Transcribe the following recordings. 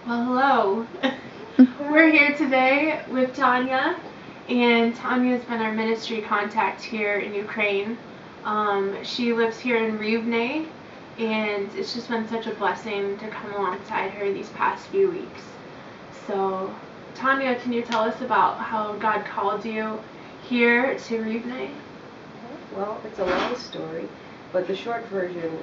Well, hello. We're here today with Tanya, and Tanya's been our ministry contact here in Ukraine. She lives here in Rivne, and it's just been such a blessing to come alongside her these past few weeks. So, Tanya, can you tell us about how God called you here to Rivne? Well, it's a long story, but the short version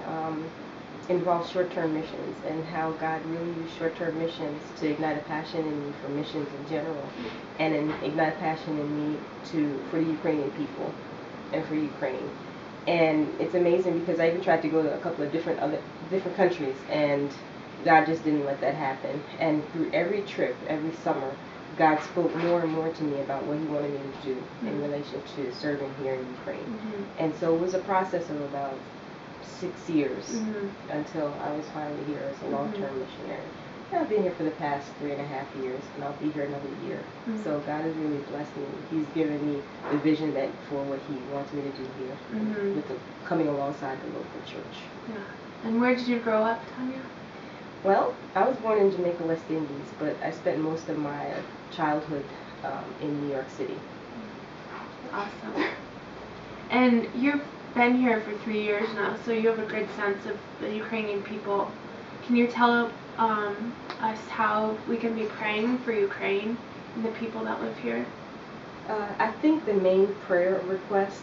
involves short-term missions and how God really used short-term missions to ignite a passion in me for missions in general, and ignite a passion in me for the Ukrainian people and for Ukraine. And it's amazing because I even tried to go to a couple of different countries, and God just didn't let that happen. And through every trip, every summer, God spoke more and more to me about what He wanted me to do in relation to serving here in Ukraine. And so it was a process of about 6 years until I was finally here as a long-term missionary. And I've been here for the past 3.5 years, and I'll be here another year. So God has really blessed me. He's given me the vision that for what He wants me to do here, with coming alongside the local church. Yeah. And where did you grow up, Tanya? Well, I was born in Jamaica, West Indies, but I spent most of my childhood in New York City. Awesome. And you've been here for 3 years now, so you have a good sense of the Ukrainian people. Can you tell us how we can be praying for Ukraine and the people that live here? I think the main prayer request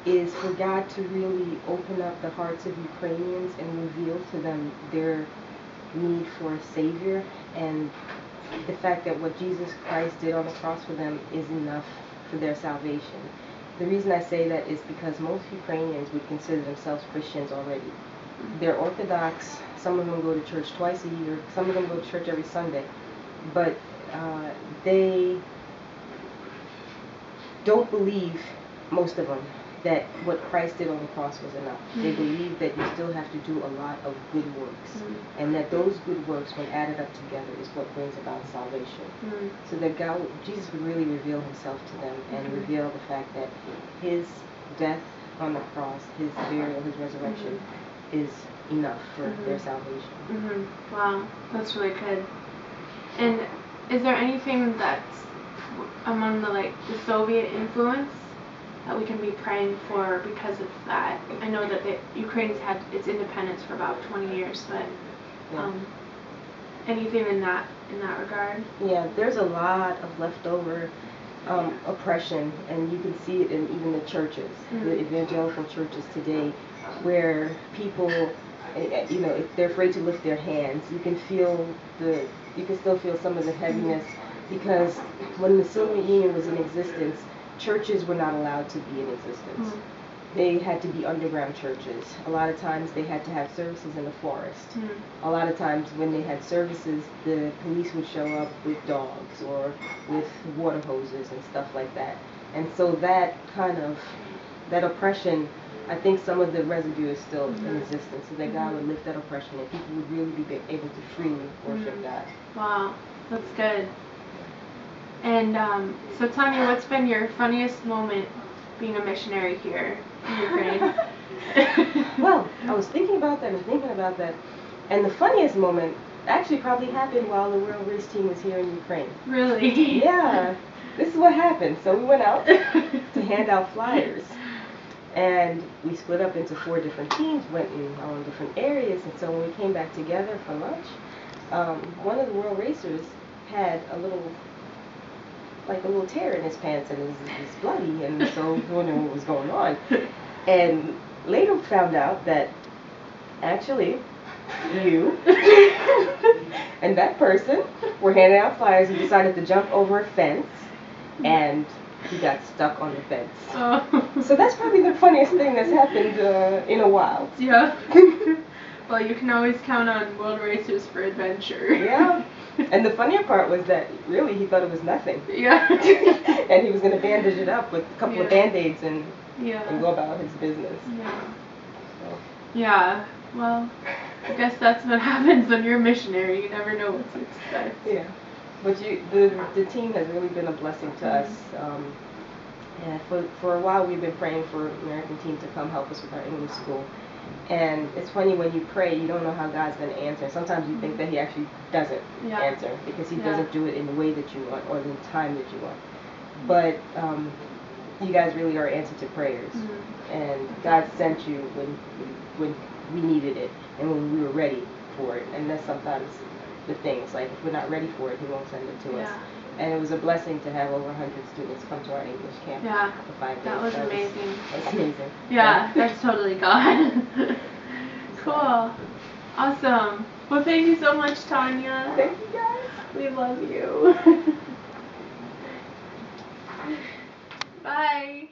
is for God to really open up the hearts of Ukrainians and reveal to them their need for a Savior, and the fact that what Jesus Christ did on the cross for them is enough for their salvation. The reason I say that is because most Ukrainians would consider themselves Christians already. They're Orthodox, some of them go to church twice a year, some of them go to church every Sunday, but they don't believe, most of them, that what Christ did on the cross was enough. They believe that you still have to do a lot of good works, and that those good works, when added up together, is what brings about salvation. So that Jesus would really reveal Himself to them and reveal the fact that His death on the cross, His burial, His resurrection is enough for their salvation. Wow, that's really good. And is there anything that's among the Soviet influence that we can be praying for because of that? I know that Ukraine's had its independence for about 20 years, but anything in that regard? Yeah, there's a lot of leftover oppression, and you can see it in even the churches, the evangelical churches today, where people, if they're afraid to lift their hands, you can still feel some of the heaviness, because when the Soviet Union was in existence, churches were not allowed to be in existence. They had to be underground churches. A lot of times they had to have services in the forest. A lot of times when they had services, the police would show up with dogs or with water hoses and stuff like that. And so that oppression, I think some of the residue is still in existence, so that God would lift that oppression and people would really be able to freely worship God. Wow, that's good. And so Tanya, what's been your funniest moment being a missionary here in Ukraine? Well, I was thinking about that, and the funniest moment actually probably happened while the World Race Team was here in Ukraine. Really? Yeah, this is what happened. So we went out to hand out flyers, and we split up into 4 different teams, went in all different areas, and so when we came back together for lunch, one of the world racers had a little tear in his pants, and it was bloody, and so we wondering what was going on. And later found out that actually you and that person were handing out flyers and decided to jump over a fence, and he got stuck on the fence. So that's probably the funniest thing that's happened in a while. Yeah. Well, you can always count on World Racers for adventure. Yeah. And the funnier part was that really he thought it was nothing. Yeah. And he was going to bandage it up with a couple of Band-Aids and go about his business. Yeah. So. Yeah. Well, I guess that's what happens when you're a missionary. You never know what to expect. Yeah. But the team has really been a blessing to us. And for a while we've been praying for American team to come help us with our English school. And it's funny when you pray, you don't know how God's going to answer. Sometimes you think that He actually doesn't answer because He doesn't do it in the way that you want or in the time that you want. But you guys really are answer to prayers, and God sent you when we needed it and when we were ready for it. And that's sometimes the thing. It's like if we're not ready for it, He won't send it to us. And it was a blessing to have over 100 students come to our English camp for 5 days. That was amazing. That's amazing. Yeah, that's totally God. Cool. Awesome. Well, thank you so much, Tanya. Thank you, guys. We love you. Bye.